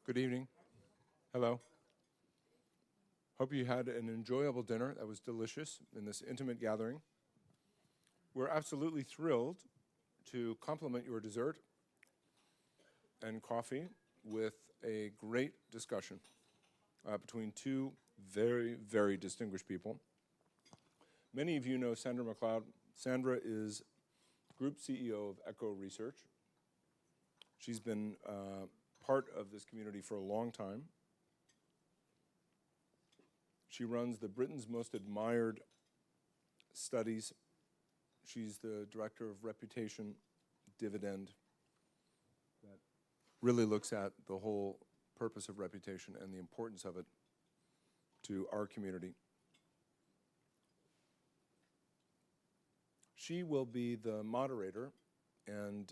Good evening. Hello. Hope you had an enjoyable dinner that was delicious in this intimate gathering. We're absolutely thrilled to complement your dessert and coffee with a great discussion between two very, very distinguished people. Many of you know Sandra McLeod. Sandra is Group CEO of Echo Research. She's been part of this community for a long time. She runs the Britain's Most Admired Studies. She's the director of Reputation Dividend that really looks at the whole purpose of reputation and the importance of it to our community. She will be the moderator and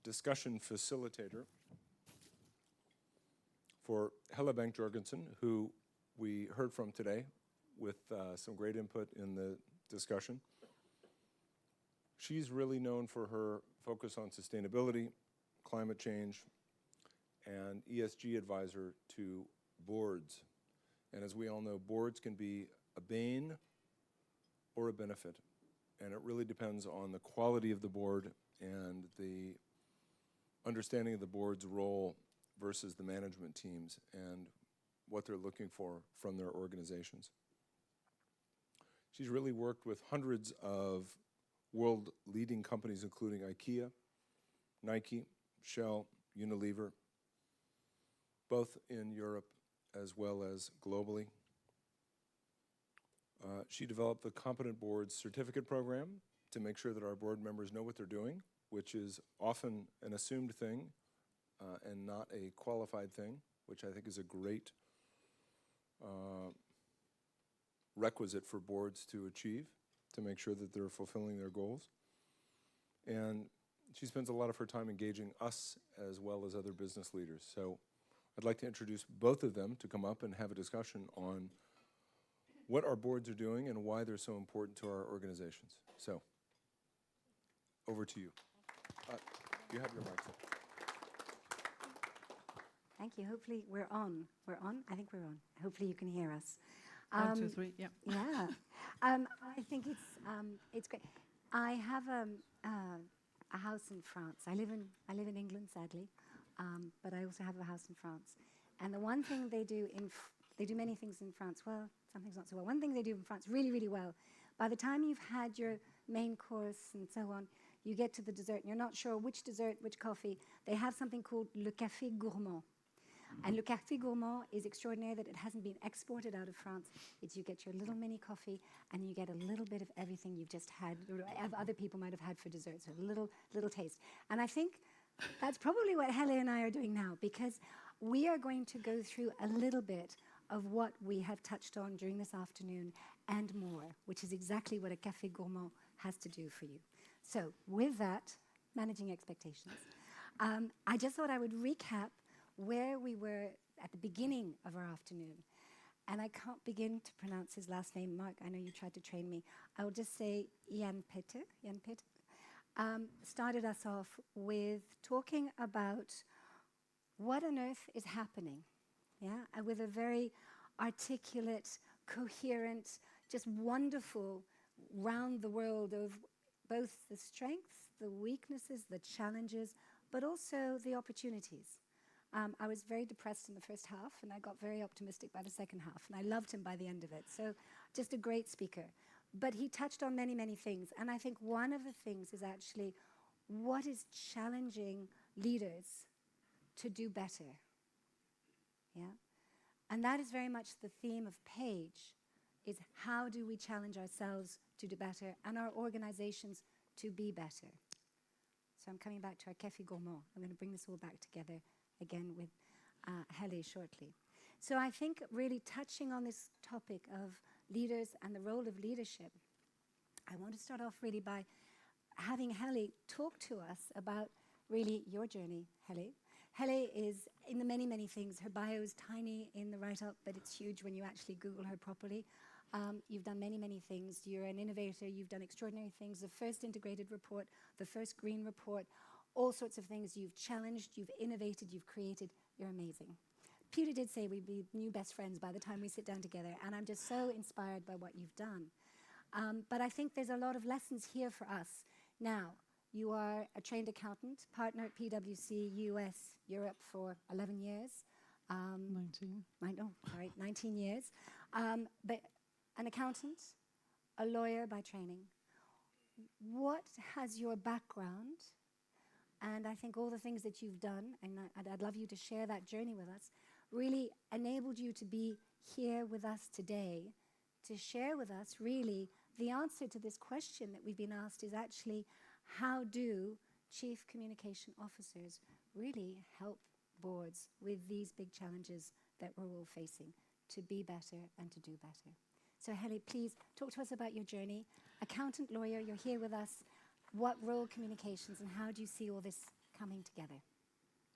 discussion facilitator for Helle Bank Jorgensen, who we heard from today with some great input in the discussion. She's really known for her focus on sustainability, climate change, and ESG advisor to boards. And as we all know, boards can be a bane or a benefit. And it really depends on the quality of the board and the understanding of the board's role versus the management teams and what they're looking for from their organizations. She's really worked with hundreds of world-leading companies, including IKEA, Nike, Shell, Unilever, both in Europe as well as globally. She developed the Competent Boards Certificate Program to make sure that our board members know what they're doing, which is often an assumed thing and not a qualified thing, which I think is a great requisite for boards to achieve, to make sure that they're fulfilling their goals. And she spends a lot of her time engaging us as well as other business leaders. So I'd like to introduce both of them to come up and have a discussion on what our boards are doing and why they're so important to our organizations. So, over to you. You have your mic. Thank you. Hopefully we're on. We're on? I think we're on. Hopefully you can hear us. 1, 2, 3, yeah. Yeah. I think it's great. I have a house in France. I live in England, sadly, but I also have a house in France. And the one thing they do they do many things in France. Well, some things not so well. One thing they do in France really, really well. By the time you've had your main course and so on, you get to the dessert, and you're not sure which dessert, which coffee. They have something called le café gourmand. And le café gourmand is extraordinary that it hasn't been exported out of France. It's you get your little mini coffee and you get a little bit of everything you've just had, or other people might have had for dessert, so a little taste. And I think that's probably what Helle and I are doing now, because we are going to go through a little bit of what we have touched on during this afternoon and more, which is exactly what a café gourmand has to do for you. So with that, managing expectations, I just thought I would recap where we were at the beginning of our afternoon. And I can't begin to pronounce his last name. Mark, I know you tried to train me. I will just say Jan Peter started us off with talking about what on earth is happening, yeah? And with a very articulate, coherent, just wonderful round the world of both the strengths, the weaknesses, the challenges, but also the opportunities. I was very depressed in the first half, and I got very optimistic by the second half, and I loved him by the end of it. So just a great speaker. But he touched on many, many things, and I think one of the things is actually what is challenging leaders to do better, yeah? And that is very much the theme of Page, is how do we challenge ourselves to do better and our organizations to be better. So I'm coming back to our Café Gourmand. I'm going to bring this all back together again with Helle shortly. So I think really touching on this topic of leaders and the role of leadership, I want to start off really by having Helle talk to us about really your journey, Helle. Helle is in the many, many things. Her bio is tiny in the write-up, but it's huge when you actually Google her properly. You've done many, many things. You're an innovator. You've done extraordinary things. The first integrated report, the first green report, all sorts of things. You've challenged, you've innovated, you've created You're amazing. Peter did say we'd be new best friends by the time we sit down together, and I'm just so inspired by what you've done. But I think there's a lot of lessons here for us. Now, you are a trained accountant, partner at PwC US Europe for 11 years. 19. 19 years. But an accountant, a lawyer by training. What has your background, and I think all the things that you've done, and I'd love you to share that journey with us, really enabled you to be here with us today, to share with us really the answer to this question that we've been asked is actually, how do chief communication officers really help boards with these big challenges that we're all facing to be better and to do better? So Helle, please talk to us about your journey. Accountant, lawyer, you're here with us. What role communications and how do you see all this coming together?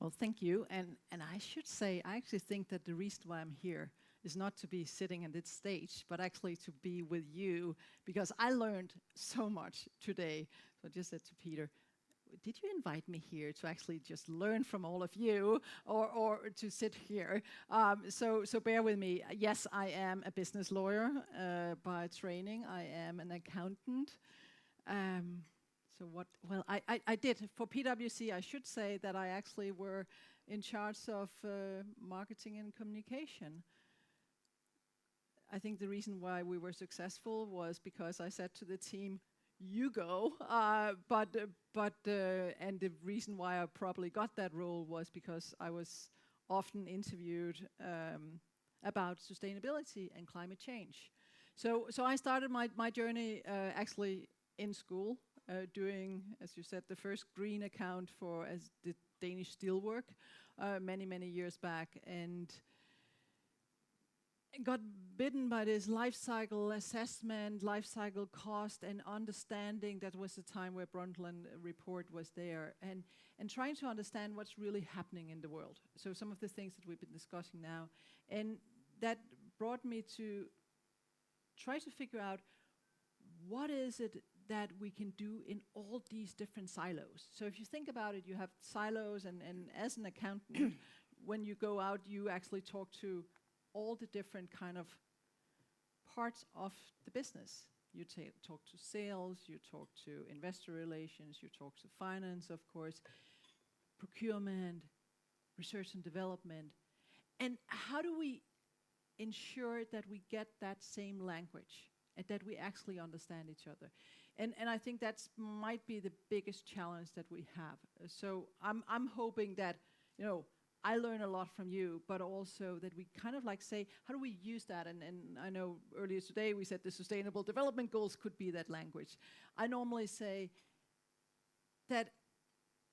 Well, thank you. And I should say, I actually think that the reason why I'm here is not to be sitting on this stage, but actually to be with you, because I learned so much today. So I just said to Peter, did you invite me here to actually just learn from all of you or to sit here? So bear with me. Yes, I am a business lawyer by training. I am an accountant. I did. For PwC, I should say that I actually were in charge of marketing and communication. I think the reason why we were successful was because I said to the team, you go, and the reason why I probably got that role was because I was often interviewed about sustainability and climate change. So I started my journey actually in school, doing, as you said, the first green account for as the Danish steelwork many years back, and got bitten by this life cycle assessment, life cycle cost, and understanding. That was the time where Brundtland report was there, and trying to understand what's really happening in the world. So some of the things that we've been discussing now, and that brought me to try to figure out what is it that we can do in all these different silos. So if you think about it, you have silos, and as an accountant, when you go out, you actually talk to all the different kind of parts of the business. You talk to sales, you talk to investor relations, you talk to finance, of course, procurement, research and development. And how do we ensure that we get that same language and that we actually understand each other? And I think that might be the biggest challenge that we have. So I'm hoping that, I learn a lot from you, but also that we kind of like say, how do we use that? And I know earlier today we said the Sustainable Development Goals could be that language. I normally say that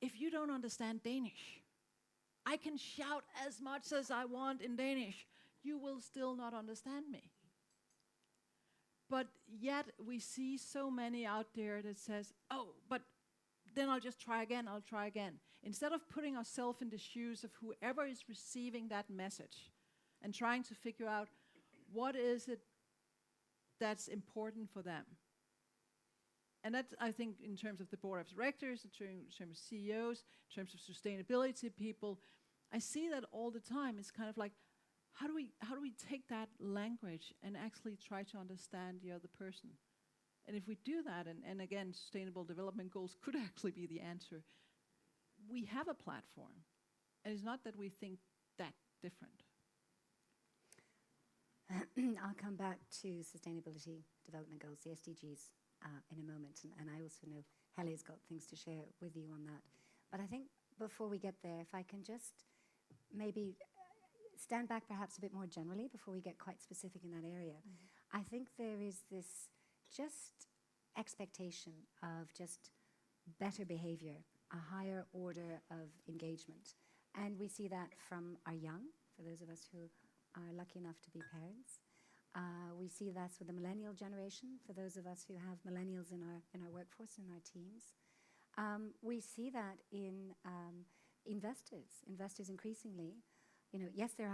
if you don't understand Danish, I can shout as much as I want in Danish, you will still not understand me. But yet we see so many out there that says, oh, but then I'll just try again, I'll try again. Instead of putting ourselves in the shoes of whoever is receiving that message and trying to figure out what is it that's important for them. And that's, I think, in terms of the board of directors, in terms of CEOs, in terms of sustainability people, I see that all the time. It's kind of like, how do we take that language and actually try to understand the other person? And if we do that, and again, Sustainable Development Goals could actually be the answer, we have a platform. And it's not that we think that different. I'll come back to Sustainability Development Goals, the SDGs, in a moment. And I also know Helle's got things to share with you on that. But I think before we get there, if I can just maybe stand back perhaps a bit more generally before we get quite specific in that area. Mm-hmm. I think there is this just expectation of just better behavior, a higher order of engagement. And we see that from our young, for those of us who are lucky enough to be parents. We see that with the millennial generation, for those of us who have millennials in our workforce, in our teams. We see that in investors increasingly. Yes, they're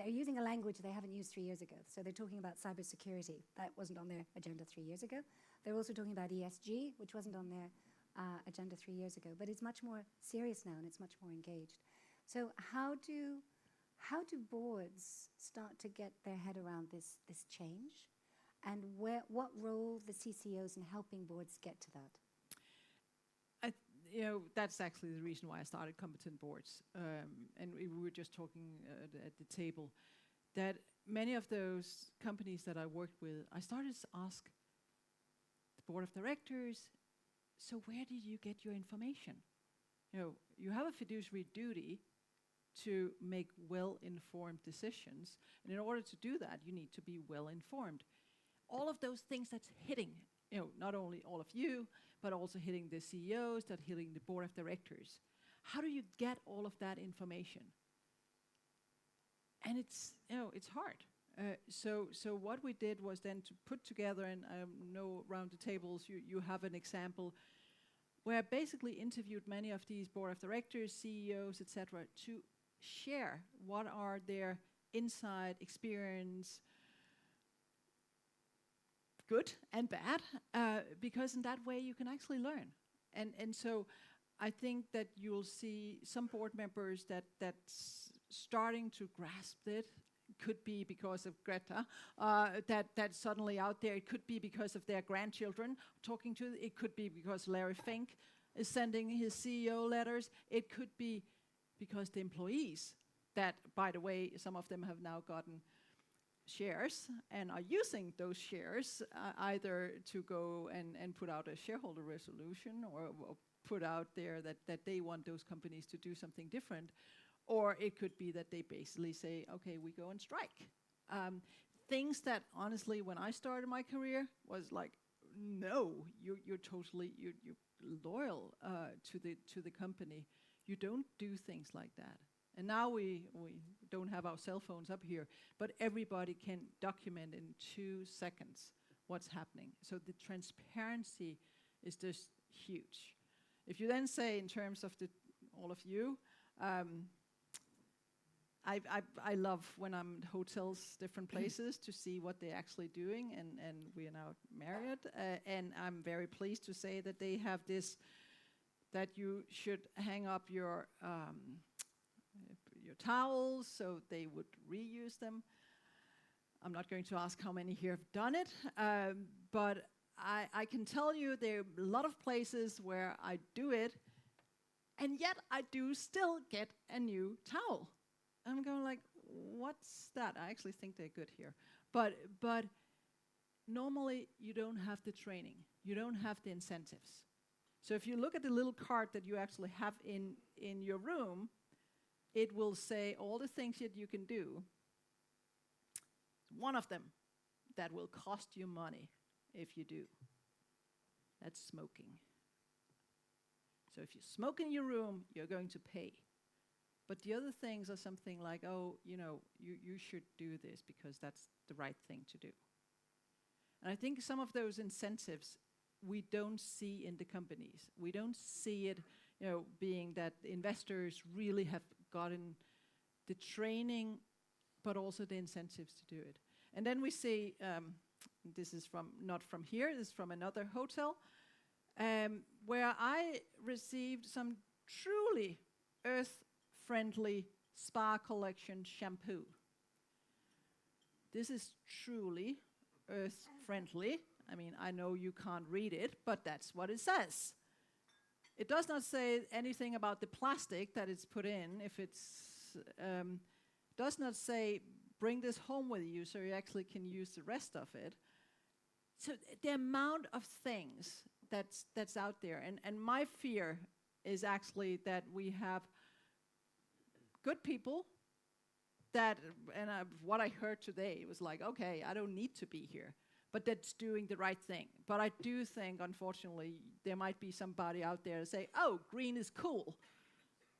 using a language they haven't used 3 years ago. So they're talking about cybersecurity. That wasn't on their agenda 3 years ago. They're also talking about ESG, which wasn't on their agenda 3 years ago. But it's much more serious now, and it's much more engaged. So how do boards start to get their head around this change? And what role the CCOs in helping boards get to that? That's actually the reason why I started Competent Boards. And we were just talking at the table that many of those companies that I worked with, I started to ask the board of directors, so where did you get your information? You have a fiduciary duty to make well-informed decisions. And in order to do that, you need to be well-informed. All of those things that's hitting, not only all of you, but also hitting the CEOs, that hitting the board of directors. How do you get all of that information? And it's hard. So what we did was then to put together, and I know around the tables you have an example, where I basically interviewed many of these board of directors, CEOs, etc., to share what are their inside experience, good and bad, because in that way you can actually learn. And so I think that you'll see some board members that's starting to grasp it. Could be because of Greta, that's suddenly out there. It could be because of their grandchildren talking to it. It could be because Larry Fink is sending his CEO letters. It could be because the employees, that, by the way, some of them have now gotten shares and are using those shares either to go and put out a shareholder resolution or put out there that they want those companies to do something different. Or it could be that they basically say, okay, we go and strike. Things that, honestly, when I started my career, was like, no, you're totally you're loyal to the company. You don't do things like that. And now we don't have our cell phones up here, but everybody can document in 2 seconds what's happening. So the transparency is just huge. If you then say, in terms of all of you, I love when I'm in hotels, different places, to see what they're actually doing, and we are now married, and I'm very pleased to say that they have this, that you should hang up your towels so they would reuse them. I'm not going to ask how many here have done it, but I can tell you there are a lot of places where I do it, and yet I do still get a new towel. I'm going like, what's that? I actually think they're good here. But normally you don't have the training. You don't have the incentives. So if you look at the little card that you actually have in your room, it will say all the things that you can do. One of them that will cost you money if you do. That's smoking. So if you smoke in your room, you're going to pay. But the other things are something like, oh, you should do this because that's the right thing to do. And I think some of those incentives we don't see in the companies. We don't see it, being that investors really have gotten the training, but also the incentives to do it. And then we see, this is not from here, this is from another hotel, where I received some truly earth-friendly spa collection shampoo. This is truly earth-friendly. I mean, I know you can't read it, but that's what it says. It does not say anything about the plastic that it's put in. If it's, does not say, bring this home with you so you actually can use the rest of it. So the amount of things that's out there, and my fear is actually that we have good people that, and what I heard today was like, okay, I don't need to be here, but that's doing the right thing. But I do think, unfortunately, there might be somebody out there to say, oh, green is cool.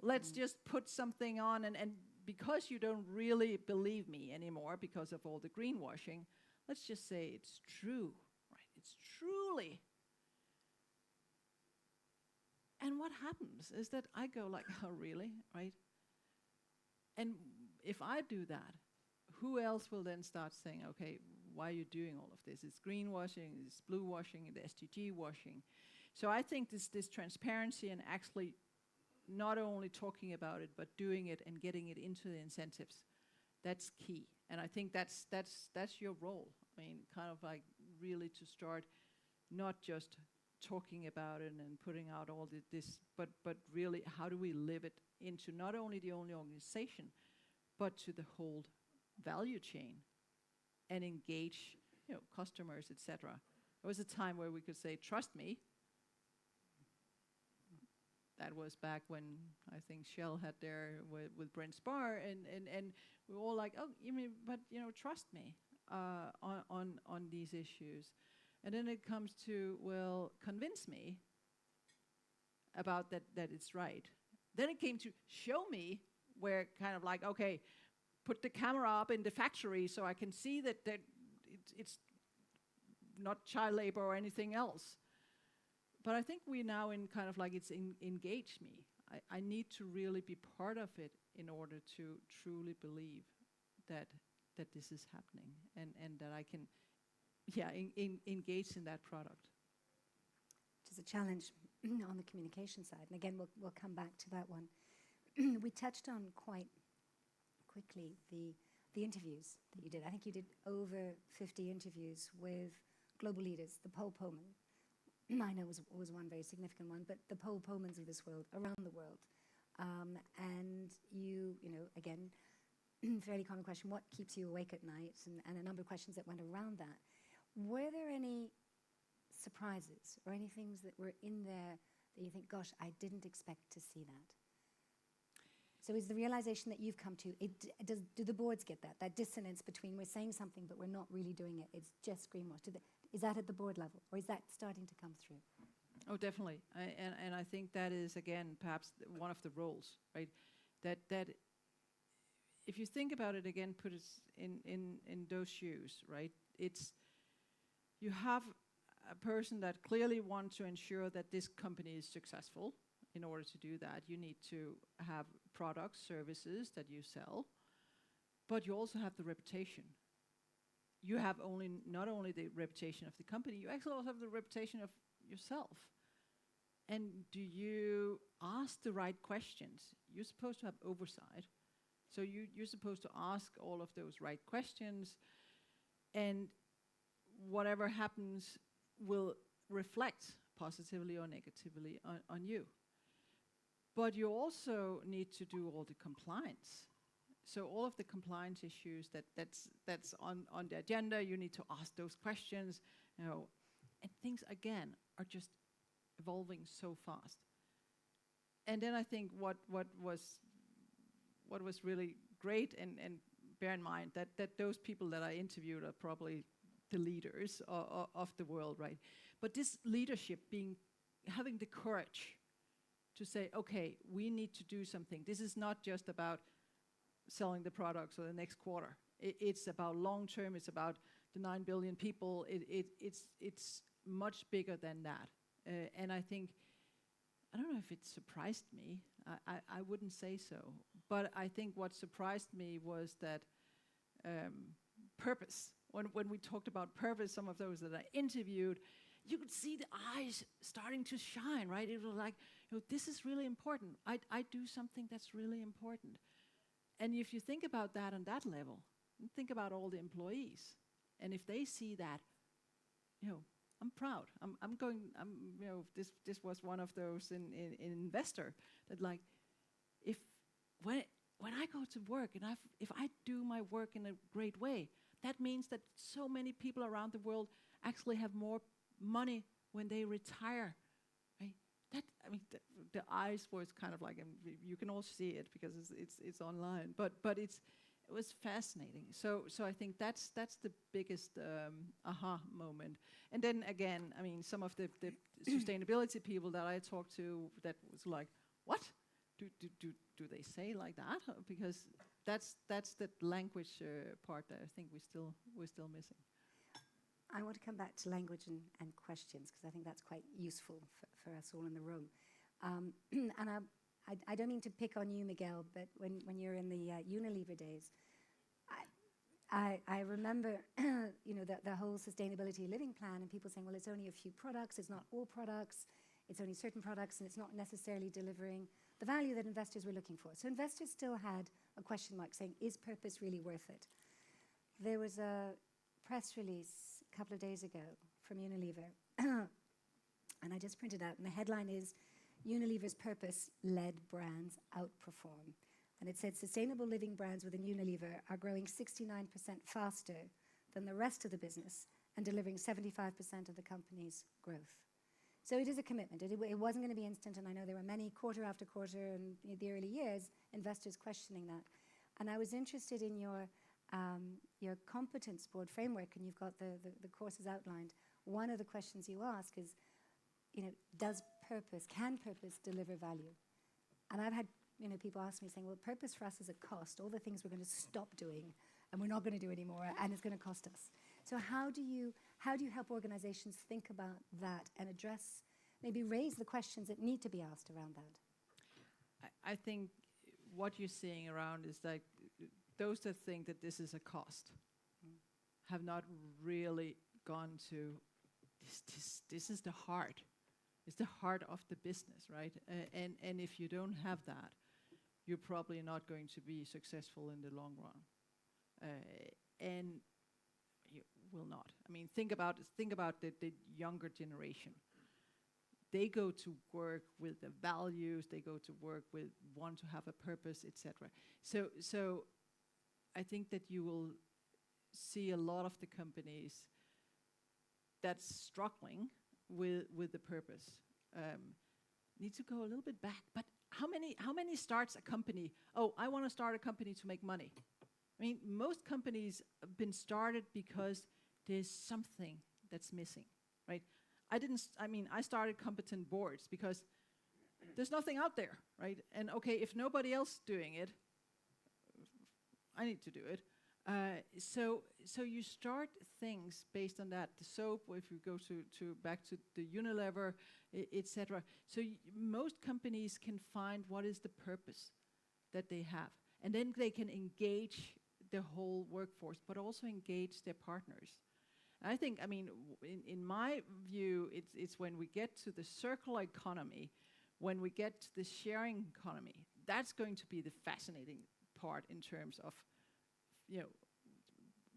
Let's just put something on, and because you don't really believe me anymore because of all the greenwashing, let's just say it's true, right? It's truly. And what happens is that I go like, oh, really, right? And if I do that, who else will then start saying, okay, why are you doing all of this? It's greenwashing, it's blue washing, it's SDG washing. So I think this transparency and actually not only talking about it, but doing it and getting it into the incentives. That's key. And I think that's your role. I mean, kind of like really to start not just talking about it and putting out all this, but really how do we live it into not only the only organization, but to the whole value chain and engage, customers, etc. There was a time where we could say, trust me. That was back when I think Shell had their with Brent Spar, and we were all like, oh, you mean, but trust me on these issues. And then it comes to, well, convince me about that it's right. Then it came to show me, where kind of like, okay, put the camera up in the factory so I can see that it's not child labor or anything else. But I think we now in kind of like it's engage me. I need to really be part of it in order to truly believe that this is happening and that I can, engage in that product. Which is a challenge on the communication side. And again, we'll come back to that one. We touched on quite quickly the interviews that you did. I think you did over 50 interviews with global leaders, the Paul Polman. I know was one very significant one, but the Paul Polmans of this world, around the world. And you again, fairly common question, what keeps you awake at night? And a number of questions that went around that. Were there any surprises or any things that were in there that you think, gosh, I didn't expect to see that? So is the realization that you've come to, do the boards get that dissonance between we're saying something but we're not really doing it, it's just greenwash? Is that at the board level, or is that starting to come through? Oh, definitely. And I think that is, again, perhaps one of the roles, right? That if you think about it again, put it in those shoes, right? It's, you have a person that clearly wants to ensure that this company is successful. In order to do that, you need to have products, services that you sell, but you also have the reputation. You have not only the reputation of the company, you actually also have the reputation of yourself. And do you ask the right questions? You're supposed to have oversight. So you're supposed to ask all of those right questions, and whatever happens will reflect positively or negatively on you. But you also need to do all the compliance. So all of the compliance issues that's on the agenda, you need to ask those questions, and things again are just evolving so fast. And then I think what was really great, and bear in mind that those people that I interviewed are probably the leaders of the world, right? But this leadership having the courage to say, okay, we need to do something. This is not just about selling the products or the next quarter. It's about long term. It's about the 9 billion people. It's much bigger than that. And I think, I don't know if it surprised me. I wouldn't say so. But I think what surprised me was that purpose. When we talked about purpose, some of those that I interviewed, you could see the eyes starting to shine, right? It was like, this is really important. I do something that's really important. And if you think about that on that level, think about all the employees. And if they see that, I'm proud. This was one of those in investor that like, when I go to work and if I do my work in a great way, that means that so many people around the world actually have more money when they retire, right? The eyes was kind of like, you can all see it because it's online, but it was fascinating. So I think that's the biggest aha moment. And then again, some of the sustainability people that I talked to, that was like, what? Do they say like that? Because that's the language part that I think we're still missing. I want to come back to language and questions, because I think that's quite useful for us all in the room. And I don't mean to pick on you, Miguel, but when you're in the Unilever days, I remember the whole sustainability living plan, and people saying, well, it's only a few products, it's not all products, it's only certain products, and it's not necessarily delivering the value that investors were looking for. So investors still had a question mark saying, is purpose really worth it? There was a press release a couple of days ago from Unilever, and I just printed out, and the headline is, Unilever's purpose-led brands outperform. And it said, sustainable living brands within Unilever are growing 69% faster than the rest of the business and delivering 75% of the company's growth. So it is a commitment. It wasn't going to be instant, and I know there were many quarter after quarter in the early years, investors questioning that. And I was interested in your competence board framework, and you've got the courses outlined. One of the questions you ask is, can purpose deliver value? And I've had people ask me saying, well, purpose for us is a cost. All the things we're going to stop doing and we're not going to do anymore, and it's going to cost us. So how do you help organizations think about that and address, maybe raise the questions that need to be asked around that? I think what you're seeing around is like those that think that this is a cost have not really gone to this is the heart. It's the heart of the business, right? And if you don't have that, you're probably not going to be successful in the long run. And you will not. I mean, think about the younger generation. They go to work with the values. They go to work with want to have a purpose, etc. So I think that you will see a lot of the companies that's struggling with the purpose need to go a little bit back. But how many starts a company? Oh, I want to start a company to make money. I mean, most companies have been started because there's something that's missing, right? I started competent boards because there's nothing out there, right? And okay, if nobody else is doing it, I need to do it. So you start things based on that. The soap, or if you go back to the Unilever, etc. So most companies can find what is the purpose that they have, and then they can engage the whole workforce, but also engage their partners. And I think, in my view, it's when we get to the circular economy, when we get to the sharing economy, that's going to be the fascinating part in terms of,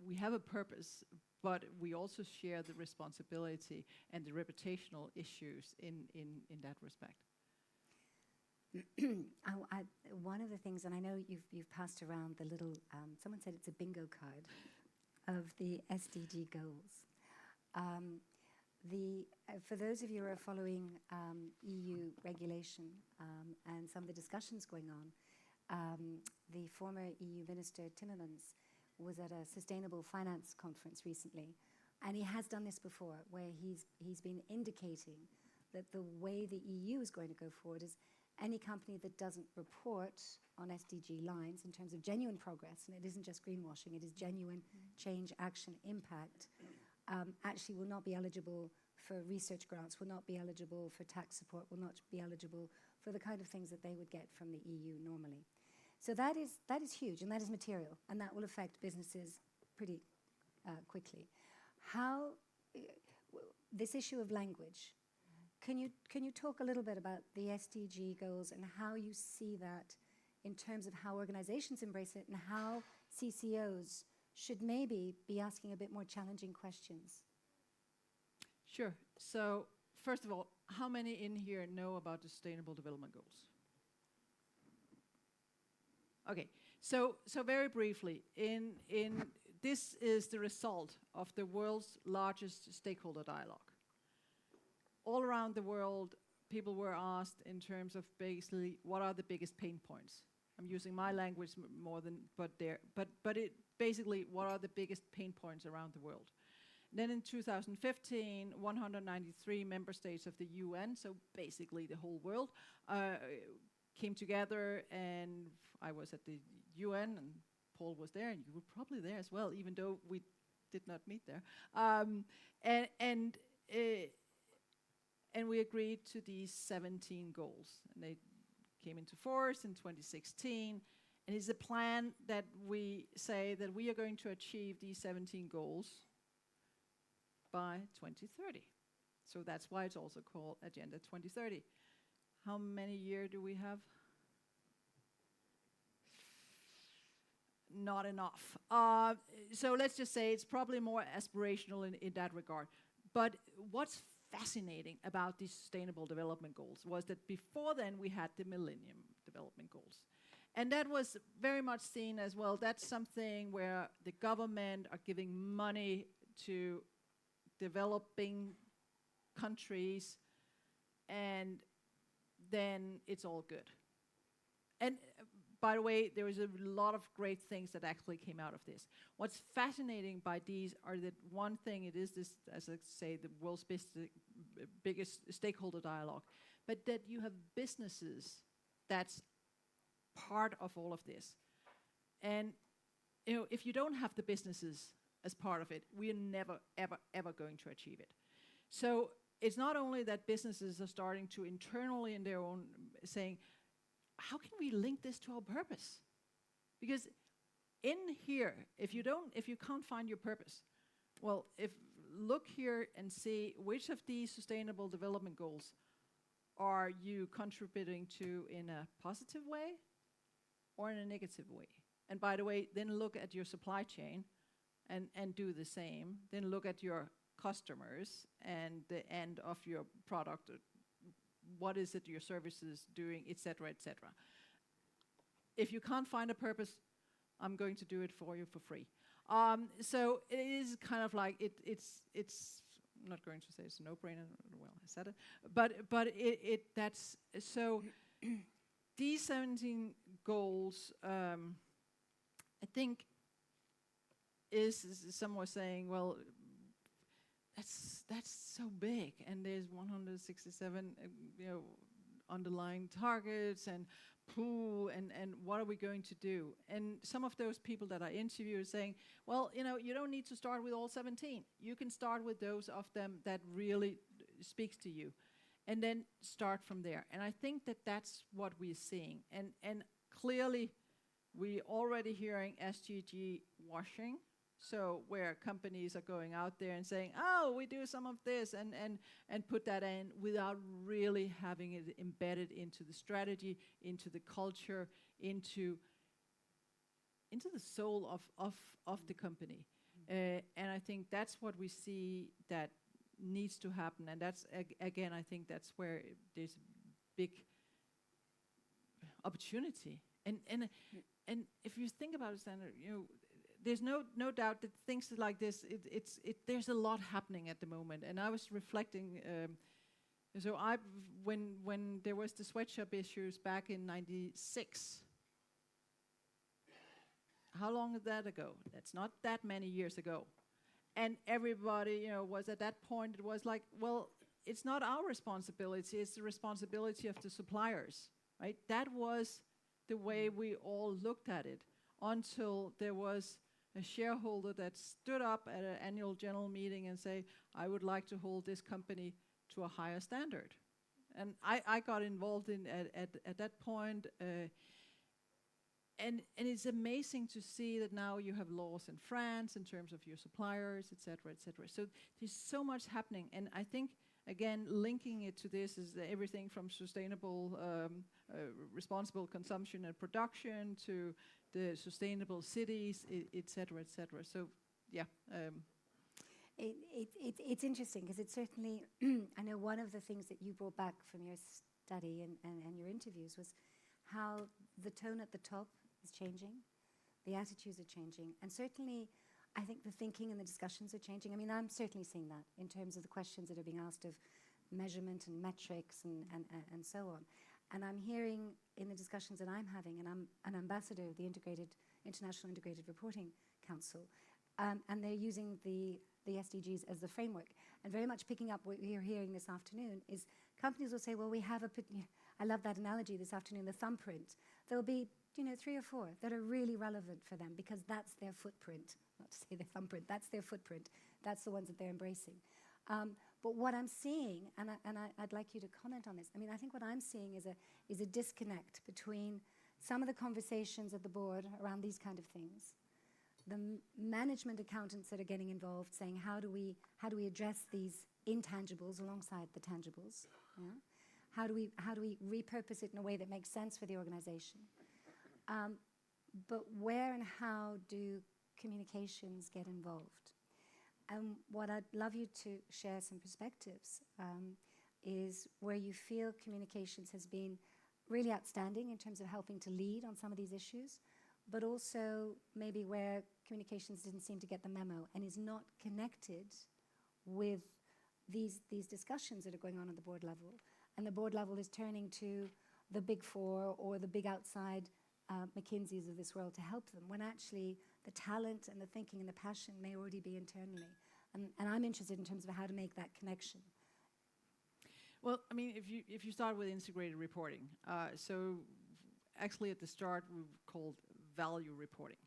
we have a purpose, but we also share the responsibility and the reputational issues in that respect. One of the things, and I know you've passed around the little, someone said it's a bingo card of the SDG goals. For those of you who are following EU regulation and some of the discussions going on, the former EU Minister Timmermans was at a sustainable finance conference recently, and he has done this before, where he's been indicating that the way the EU is going to go forward is any company that doesn't report on SDG lines in terms of genuine progress, and it isn't just greenwashing, it is genuine change, action, impact, actually will not be eligible for research grants, will not be eligible for tax support, will not be eligible for the kind of things that they would get from the EU normally. So that is huge, and that is material, and that will affect businesses pretty quickly. How this issue of language, can you talk a little bit about the SDG goals and how you see that in terms of how organizations embrace it and how CCOs should maybe be asking a bit more challenging questions? Sure. So first of all, how many in here know about the Sustainable Development Goals? Okay, so very briefly, this is the result of the world's largest stakeholder dialogue. All around the world, people were asked in terms of basically what are the biggest pain points. I'm using my language more than, but it basically what are the biggest pain points around the world. Then in 2015, 193 member states of the UN, so basically the whole world, came together, and I was at the UN, and Paul was there, and you were probably there as well, even though we did not meet there. And we agreed to these 17 goals, and they came into force in 2016. And it's a plan that we say that we are going to achieve these 17 goals by 2030. So that's why it's also called Agenda 2030. How many years do we have? not enough. So let's just say it's probably more aspirational in that regard. But what's fascinating about these Sustainable Development Goals was that before then we had the Millennium Development Goals. And that was very much seen as, well, that's something where the government are giving money to developing countries, and then it's all good. And by the way, there was a lot of great things that actually came out of this. What's fascinating by these are that one thing, it is this, as I say, the world's biggest stakeholder dialogue, but that you have businesses that's part of all of this. And if you don't have the businesses as part of it, we are never, ever, ever going to achieve it. So it's not only that businesses are starting to internally in their own saying, how can we link this to our purpose? Because in here, if you can't find your purpose, well, look here and see which of these Sustainable Development Goals are you contributing to in a positive way or in a negative way. And by the way, then look at your supply chain and do the same. Then look at your customers and the end of your product. What is it your service is doing, et cetera, et cetera. If you can't find a purpose, I'm going to do it for you for free. So it is kind of like it's I'm not going to say it's a no-brainer. Well, I said it, but that's so. These 17 goals, I think, is some were saying, well, that's so big, and there's 167 underlying targets and pool, and what are we going to do? And some of those people that I interviewed are saying, well, you don't need to start with all 17. You can start with those of them that really speaks to you, and then start from there. And I think that that's what we're seeing. And clearly, we're already hearing SDG washing. So where companies are going out there and saying, oh, we do some of this and put that in without really having it embedded into the strategy, into the culture, into the soul of the company. And I think that's what we see that needs to happen. And that's, again, I think that's where there's big opportunity. And if you think about it, Sander, there's no doubt that things like this, there's a lot happening at the moment. And I was reflecting, so when there was the sweatshop issues back in '96, how long is that ago? That's not that many years ago. And everybody, was at that point, it was like, well, it's not our responsibility, it's the responsibility of the suppliers, right? That was the way we all looked at it until there was a shareholder that stood up at an annual general meeting and say, I would like to hold this company to a higher standard. And I got involved in at that point. And it's amazing to see that now you have laws in France in terms of your suppliers, et cetera, et cetera. So there's so much happening. And I think, again, linking it to this is everything from sustainable, responsible consumption and production to the sustainable cities, et cetera, et cetera. So, yeah. It's interesting because it's certainly, I know one of the things that you brought back from your study and your interviews was how the tone at the top is changing, the attitudes are changing, and certainly I think the thinking and the discussions are changing. I mean, I'm certainly seeing that in terms of the questions that are being asked of measurement and metrics and so on. And I'm hearing in the discussions that I'm having, and I'm an ambassador of the International Integrated Reporting Council, and they're using the SDGs as the framework. And very much picking up what we're hearing this afternoon is companies will say, well, we have I love that analogy this afternoon, the thumbprint. There'll be 3 or 4 that are really relevant for them because that's their footprint. Not to say their thumbprint, that's their footprint. That's the ones that they're embracing. But what I'm seeing, and I'd like you to comment on this, I mean, I think what I'm seeing is a disconnect between some of the conversations at the board around these kind of things, the management accountants that are getting involved saying, how do we address these intangibles alongside the tangibles? Yeah? How do we repurpose it in a way that makes sense for the organization? but where and how do communications get involved? And what I'd love you to share some perspectives is where you feel communications has been really outstanding in terms of helping to lead on some of these issues, but also maybe where communications didn't seem to get the memo and is not connected with these discussions that are going on at the board level. And the board level is turning to the big four or the big outside McKinseys of this world to help them, when actually the talent and the thinking and the passion may already be internally. And I'm interested in terms of how to make that connection. Well, I mean, if you start with integrated reporting, so actually at the start we called value reporting.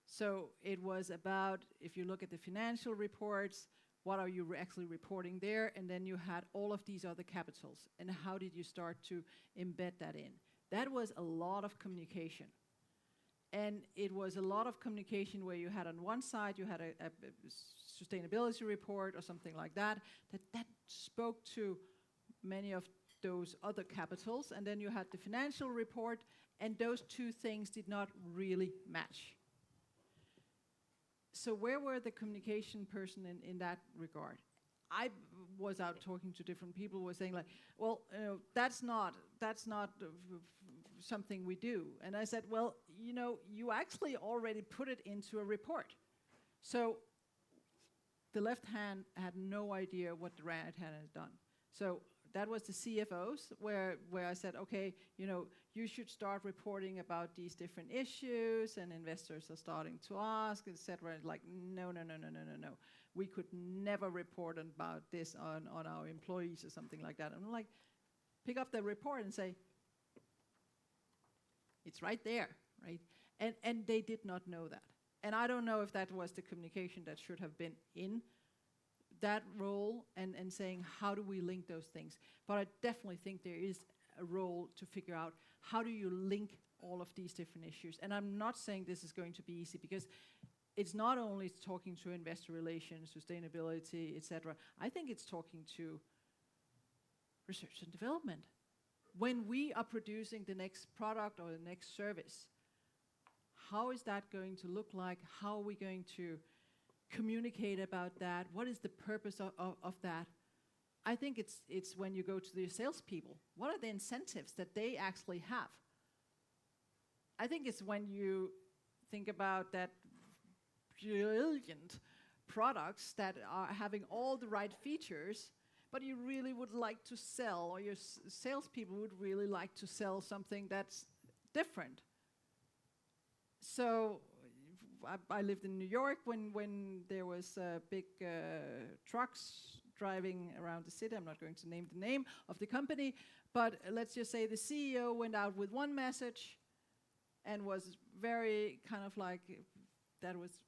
So it was about, if you look at the financial reports, what are you actually reporting there? And then you had all of these other capitals. And how did you start to embed that in? That was a lot of communication. And it was a lot of communication where you had on one side, you had a sustainability report or something like that spoke to many of those other capitals. And then you had the financial report, and those two things did not really match. So where were the communication person in that regard? I was out talking to different people who were saying like, well, that's not something we do. And I said, well, you actually already put it into a report. So the left hand had no idea what the right hand had done. So that was the CFOs where I said, okay, you should start reporting about these different issues, and investors are starting to ask, etc. Like, no. We could never report about this on our employees or something like that. And I'm like, pick up the report and say, it's right there, right? And they did not know that. And I don't know if that was the communication that should have been in that role and saying, how do we link those things? But I definitely think there is a role to figure out how do you link all of these different issues. And I'm not saying this is going to be easy, because it's not only talking to investor relations, sustainability, etc. I think it's talking to research and development. When we are producing the next product or the next service, how is that going to look like? How are we going to communicate about that? What is the purpose of that? I think it's when you go to the salespeople, what are the incentives that they actually have? I think it's when you think about that brilliant products that are having all the right features, but you really would like to sell, or your salespeople would really like to sell something that's different. So I lived in New York when there was big trucks driving around the city. I'm not going to name the name of the company, but let's just say the CEO went out with one message and was very kind of like, that was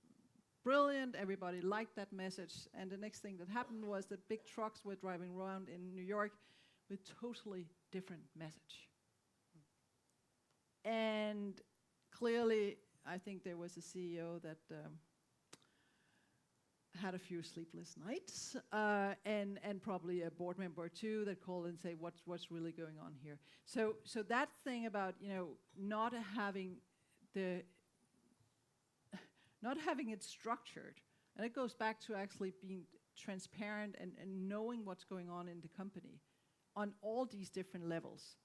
brilliant, everybody liked that message, and the next thing that happened was that big trucks were driving around in New York with totally different message. And clearly, I think there was a CEO that had a few sleepless nights, and probably a board member or two that called and say, what's really going on here? So that thing about not having it structured, and it goes back to actually being transparent and knowing what's going on in the company on all these different levels,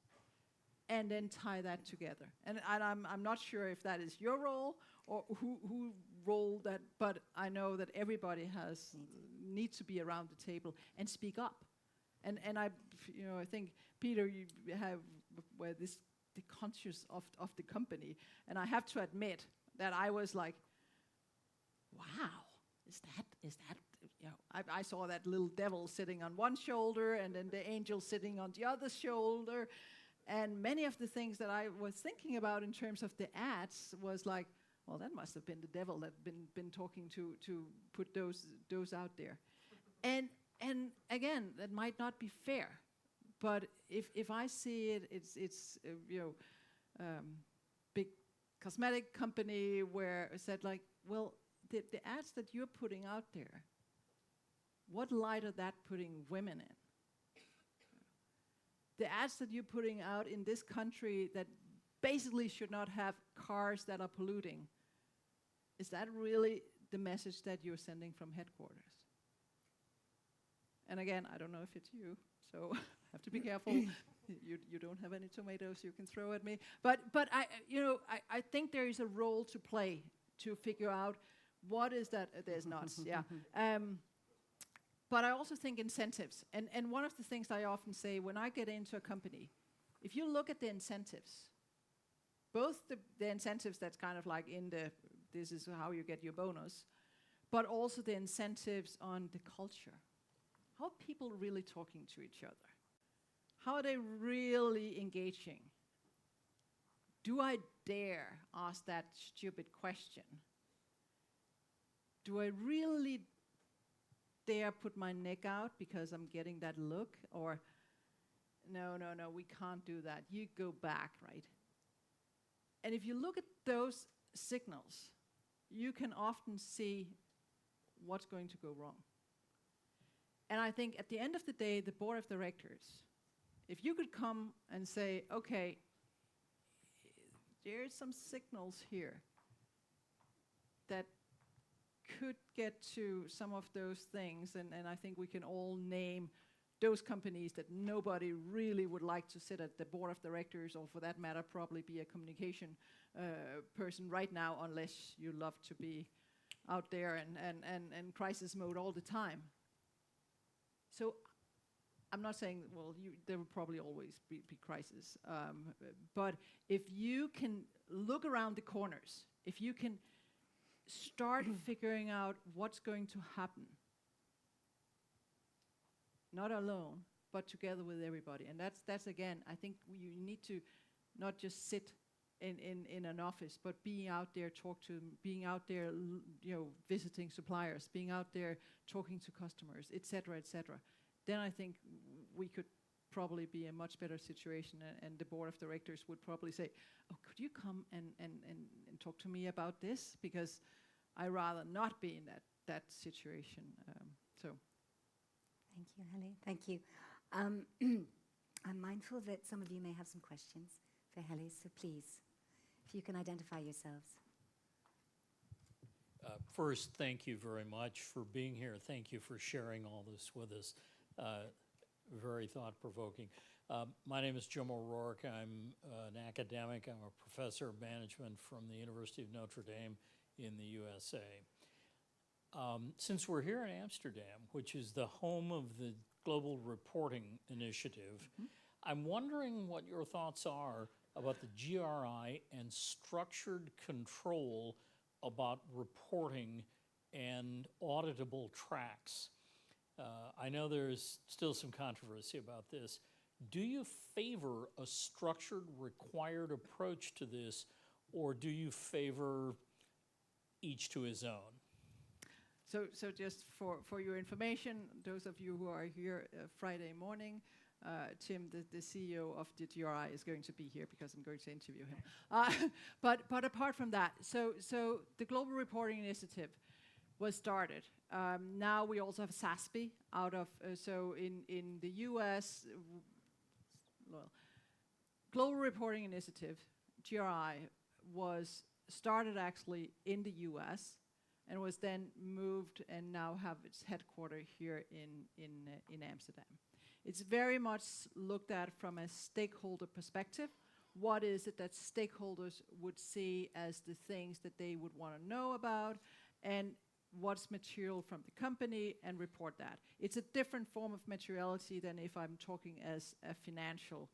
and then tie that together. And I'm not sure if that is your role or who role that, but I know that everybody needs to be around the table and speak up. And I think, Peter, you have the conscious of the company, and I have to admit that I was like, wow, is that I saw that little devil sitting on one shoulder and then the angel sitting on the other shoulder. And many of the things that I was thinking about in terms of the ads was like, well, that must have been the devil that been talking to put those out there. And again, that might not be fair, but if I see it's big cosmetic company where it said like, well, the ads that you're putting out there, what light are that putting women in? The ads that you're putting out in this country that basically should not have cars that are polluting. Is that really the message that you're sending from headquarters? And again, I don't know if it's you, so I have to be careful. You don't have any tomatoes you can throw at me. But I think there is a role to play to figure out what is that. There's nuts, yeah. But I also think incentives. And one of the things I often say when I get into a company, if you look at the incentives, both the incentives that's kind of like in the, this is how you get your bonus, but also the incentives on the culture. How are people really talking to each other? How are they really engaging? Do I dare ask that stupid question? Do I really dare put my neck out because I'm getting that look? Or, no, we can't do that. You go back, right? And if you look at those signals, you can often see what's going to go wrong. And I think at the end of the day, the board of directors, if you could come and say, okay, there's some signals here that could get to some of those things, and I think we can all name those companies that nobody really would like to sit at the board of directors, or for that matter, probably be a communication person right now, unless you love to be out there and crisis mode all the time. So I'm not saying, well, there will probably always be crisis, but if you can look around the corners, if you can start figuring out what's going to happen, not alone, but together with everybody. And that's again, I think you need to not just sit in an office, but being out there, being out there, visiting suppliers, being out there, talking to customers, et cetera, then I think we could probably be in a much better situation, and the board of directors would probably say, oh, could you come and talk to me about this? Because I rather not be in that situation. Thank you, Helle. Thank you. I'm mindful that some of you may have some questions for Helle, so please, if you can identify yourselves. First, thank you very much for being here. Thank you for sharing all this with us. Very thought-provoking. My name is Jim O'Rourke. I'm an academic. I'm a professor of management from the University of Notre Dame in the USA. Since we're here in Amsterdam, which is the home of the Global Reporting Initiative, I'm wondering what your thoughts are about the GRI and structured control about reporting and auditable tracks. I know there's still some controversy about this. Do you favor a structured, required approach to this, or do you favor each to his own? So just for your information, those of you who are here Friday morning, Tim, the CEO of the GRI, is going to be here because I'm going to interview him. But apart from that, so the Global Reporting Initiative was started. Now we also have SASB out of, so in the US, Global Reporting Initiative, GRI, was started actually in the US and was then moved and now have its headquarters here in Amsterdam. It's very much looked at from a stakeholder perspective. What is it that stakeholders would see as the things that they would want to know about, and what's material from the company, and report that. It's a different form of materiality than if I'm talking as a financial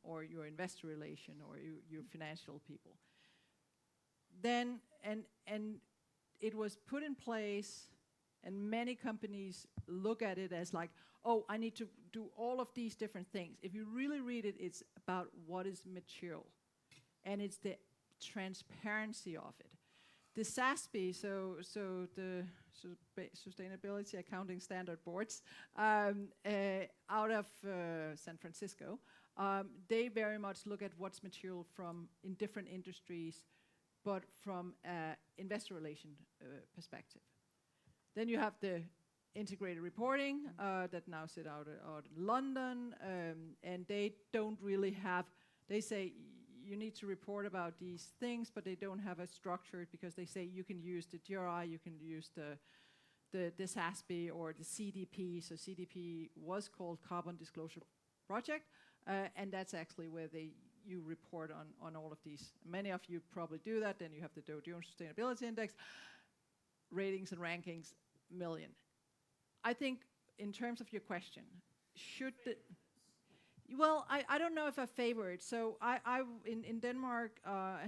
or your investor relation or your financial people. Then, and it was put in place, and many companies look at it as like, oh, I need to do all of these different things. If you really read it, it's about what is material, and it's the transparency of it. The SASB, so the Sustainability Accounting Standard Boards, out of San Francisco, they very much look at what's material from in different industries, but from an investor relation perspective. Then you have the integrated reporting that now sit out in London, and they don't really have, they say you need to report about these things, but they don't have a structure because they say you can use the GRI, you can use the SASB or the CDP. So CDP was called Carbon Disclosure Project, and that's actually where you report on all of these. Many of you probably do that. Then you have the Dow Jones Sustainability Index, ratings and rankings, million. I think in terms of your question, should the... Well, I don't know if I favor it. So I in Denmark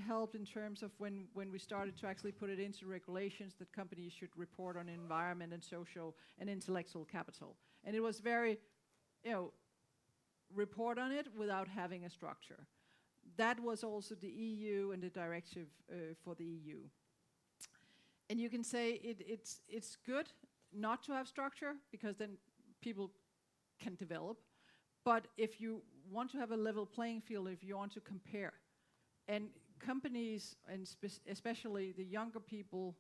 helped in terms of when we started to actually put it into regulations that companies should report on environment and social and intellectual capital. And it was very, report on it without having a structure. That was also the EU and the directive for the EU. And you can say it's good not to have structure because then people can develop. But if you want to have a level playing field, if you want to compare, and companies, and especially the younger people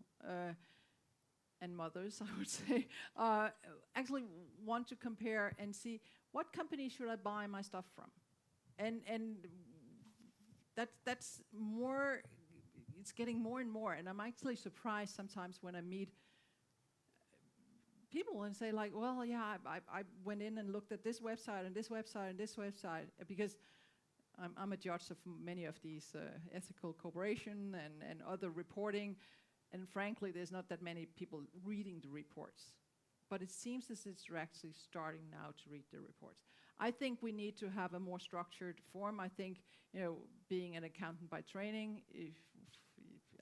and mothers, I would say, actually want to compare and see what company should I buy my stuff from, and that's more. It's getting more and more, and I'm actually surprised sometimes when I meet people and say like, well, yeah, I went in and looked at this website and this website and this website because I'm a judge of many of these ethical cooperation and other reporting, and frankly, there's not that many people reading the reports. But it seems as it's actually starting now to read the reports. I think we need to have a more structured form. I think, being an accountant by training, if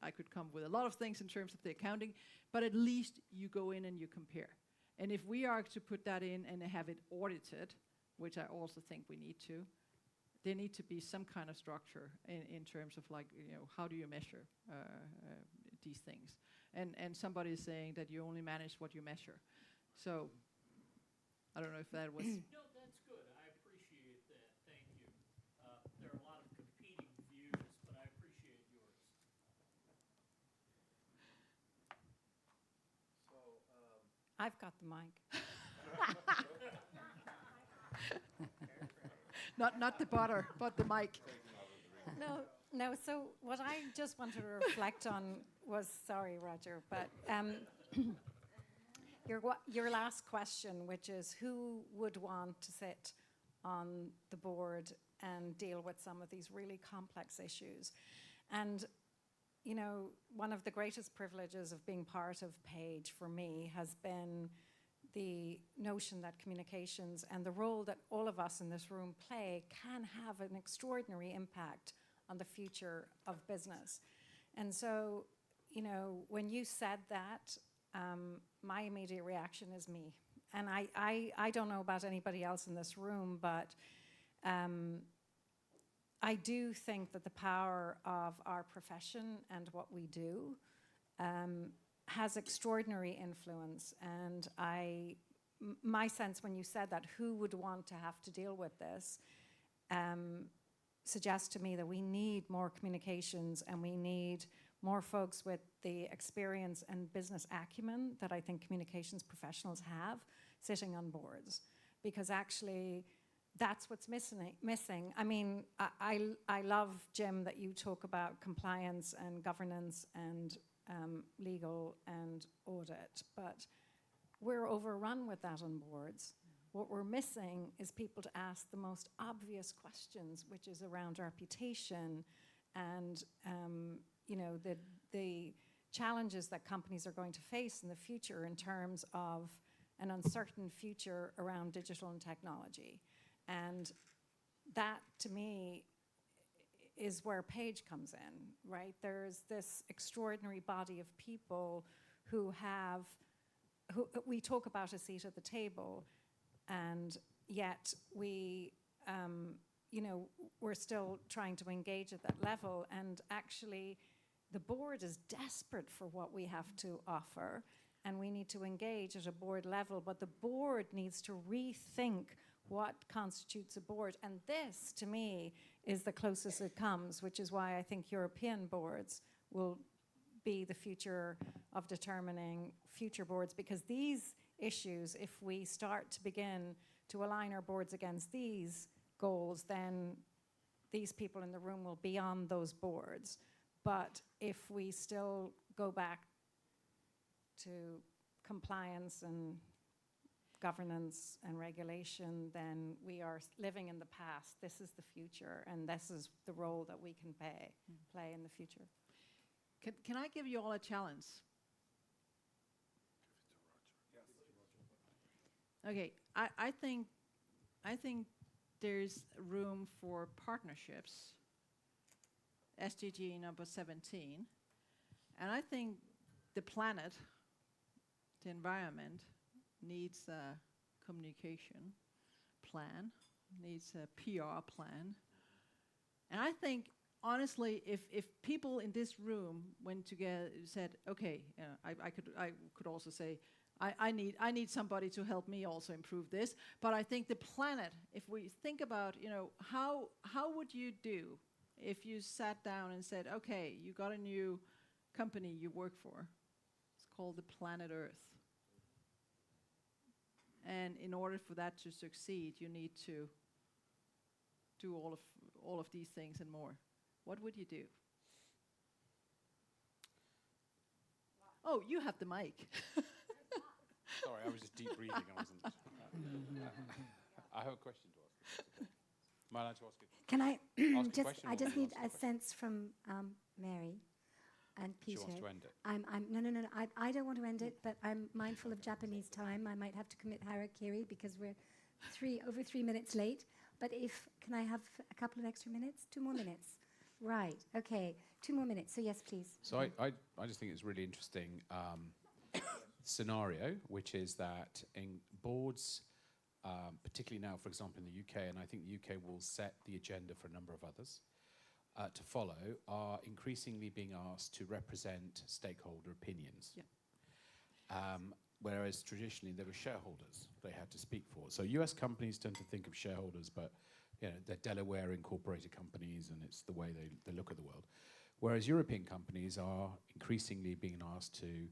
I could come with a lot of things in terms of the accounting, but at least you go in and you compare. And if we are to put that in and have it audited, which I also think we need to, there need to be some kind of structure in terms of like, how do you measure these things? And somebody is saying that you only manage what you measure. So I don't know if that was... No, that's good. I appreciate that. Thank you. There are a lot of competing views, but I appreciate yours. So, I've got the mic. Not the butter, but the mic. No. So what I just wanted to reflect on was, sorry, Roger, but your last question, which is who would want to sit on the board and deal with some of these really complex issues? And one of the greatest privileges of being part of Page for me has been the notion that communications and the role that all of us in this room play can have an extraordinary impact on the future of business. And so, when you said that, my immediate reaction is me. And I don't know about anybody else in this room, but I do think that the power of our profession and what we do has extraordinary influence. And my sense when you said that, who would want to have to deal with this, suggests to me that we need more communications and we need more folks with the experience and business acumen that I think communications professionals have sitting on boards. Because actually, that's what's missing. I mean, I love, Jim, that you talk about compliance and governance and legal and audit, but we're overrun with that on boards. What we're missing is people to ask the most obvious questions, which is around reputation and the challenges that companies are going to face in the future in terms of an uncertain future around digital and technology. And that, to me, is where Page comes in, right? There's this extraordinary body of people who we talk about a seat at the table, and yet we're still trying to engage at that level. And actually, the board is desperate for what we have to offer, and we need to engage at a board level, but the board needs to rethink what constitutes a board. And this, to me, is the closest it comes, which is why I think European boards will be the future of determining future boards, because these issues, if we start to begin to align our boards against these goals, then these people in the room will be on those boards. But if we still go back to compliance and governance and regulation, then we are living in the past. This is the future, and this is the role that we can play in the future. Can I give you all a challenge? Okay, I think there's room for partnerships, SDG number 17, and I think the planet, the environment, needs a communication plan, needs a PR plan, and I think honestly, if people in this room went together, said, okay, I could also say, I need somebody to help me also improve this. But I think the planet, if we think about, how would you do if you sat down and said, okay, you got a new company you work for. It's called the planet Earth. And in order for that to succeed, you need to do all of these things and more. What would you do? Oh, you have the mic. Sorry, I was just deep breathing. I wasn't. I have a question to ask. Okay. Am I allowed to ask it? Can I Ask a just? question I or just you need answer a the question? sense from Mary and She Peter. wants to end it. No. I don't want to end it, but I'm mindful of Japanese time. I might have to commit harakiri because we're over 3 minutes late. But can I have a couple of extra minutes? 2 more minutes. Right. Okay. 2 more minutes. So yes, please. So I just think it's really interesting scenario, which is that in boards, particularly now, for example, in the UK, and I think the UK will set the agenda for a number of others to follow, are increasingly being asked to represent stakeholder opinions. Yeah. Whereas traditionally there were shareholders they had to speak for. So US companies tend to think of shareholders, but they're Delaware incorporated companies, and it's the way they look at the world. Whereas European companies are increasingly being asked to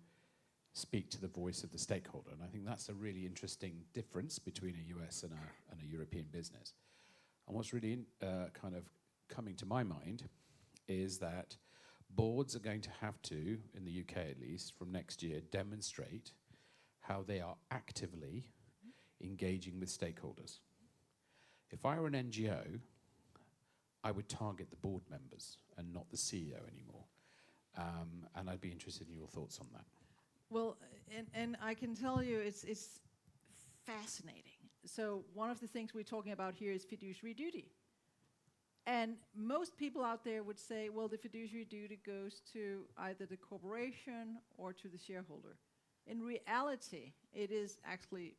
speak to the voice of the stakeholder. And I think that's a really interesting difference between a US and a European business. And what's really kind of coming to my mind is that boards are going to have to, in the UK at least, from next year, demonstrate how they are actively engaging with stakeholders. If I were an NGO, I would target the board members and not the CEO anymore. And I'd be interested in your thoughts on that. Well, and I can tell you it's fascinating. So one of the things we're talking about here is fiduciary duty. And most people out there would say, well, the fiduciary duty goes to either the corporation or to the shareholder. In reality, it is actually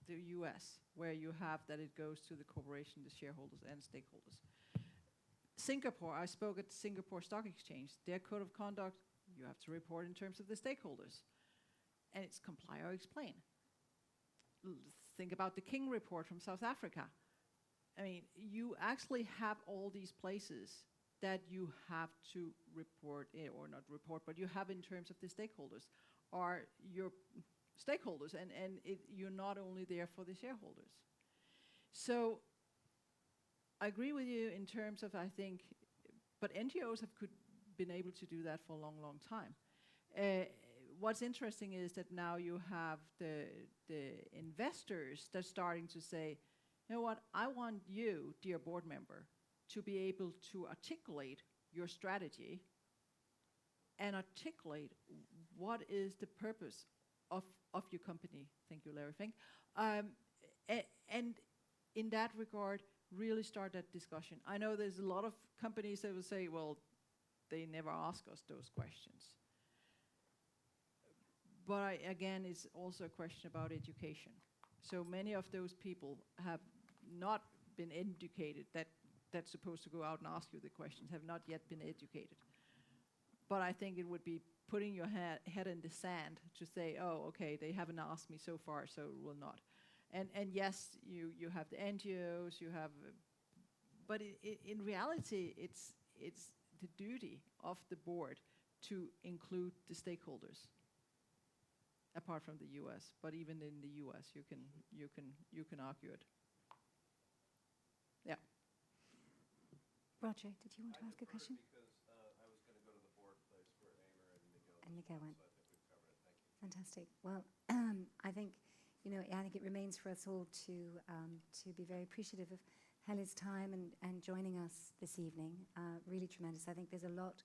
the US where you have that it goes to the corporation, the shareholders, and stakeholders. Singapore, I spoke at the Singapore Stock Exchange. Their code of conduct, you have to report in terms of the stakeholders. And it's comply or explain. Think about the King report from South Africa. I mean, you actually have all these places that you have to report, or not report, but you have in terms of the stakeholders, are your stakeholders, and you're not only there for the shareholders. So I agree with you in terms of, I think, but NGOs have been able to do that for a long, long time. What's interesting is that now you have the investors that's starting to say, you know what, I want you, dear board member, to be able to articulate your strategy and articulate what is the purpose of your company. Thank you, Larry Fink. And in that regard, really start that discussion. I know there's a lot of companies that will say, well, they never ask us those questions. But again, it's also a question about education. So many of those people have not been educated that's supposed to go out and ask you the questions, have not yet been educated. But I think it would be putting your head in the sand to say, oh, okay, they haven't asked me so far, so it will not. And yes, you have the NGOs, you have, but in reality, it's the duty of the board to include the stakeholders. Apart from the U.S., but even in the U.S., you can argue it. Yeah. Roger, did you want to ask a question? Because I was going to go to the board place where Amer and Miguel And Miguel went. so I think we've covered it. Thank you. Fantastic. Well, I think, I think it remains for us all to be very appreciative of Helle's time and joining us this evening. Really tremendous. I think there's a lot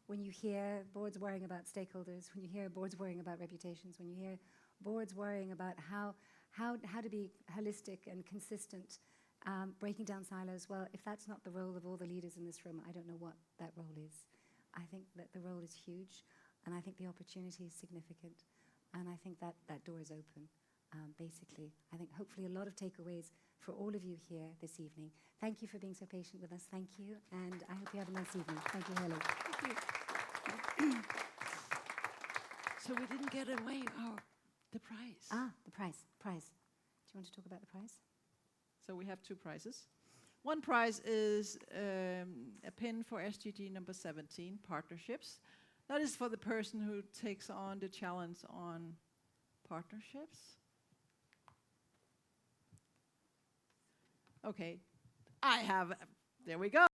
when you hear boards worrying about stakeholders, when you hear boards worrying about reputations, when you hear boards worrying about how to be holistic and consistent, breaking down silos. Well, if that's not the role of all the leaders in this room, I don't know what that role is. I think that the role is huge, and I think the opportunity is significant, and I think that that door is open. Basically, I think hopefully a lot of takeaways for all of you here this evening. Thank you for being so patient with us. Thank you, and I hope you have a nice evening. Thank you, Helle. Thank you. So we didn't get away the prize. The prize. Do you want to talk about the prize? So we have 2 prizes. One prize is a pin for SDG number 17, partnerships. That is for the person who takes on the challenge on partnerships. Okay, there we go.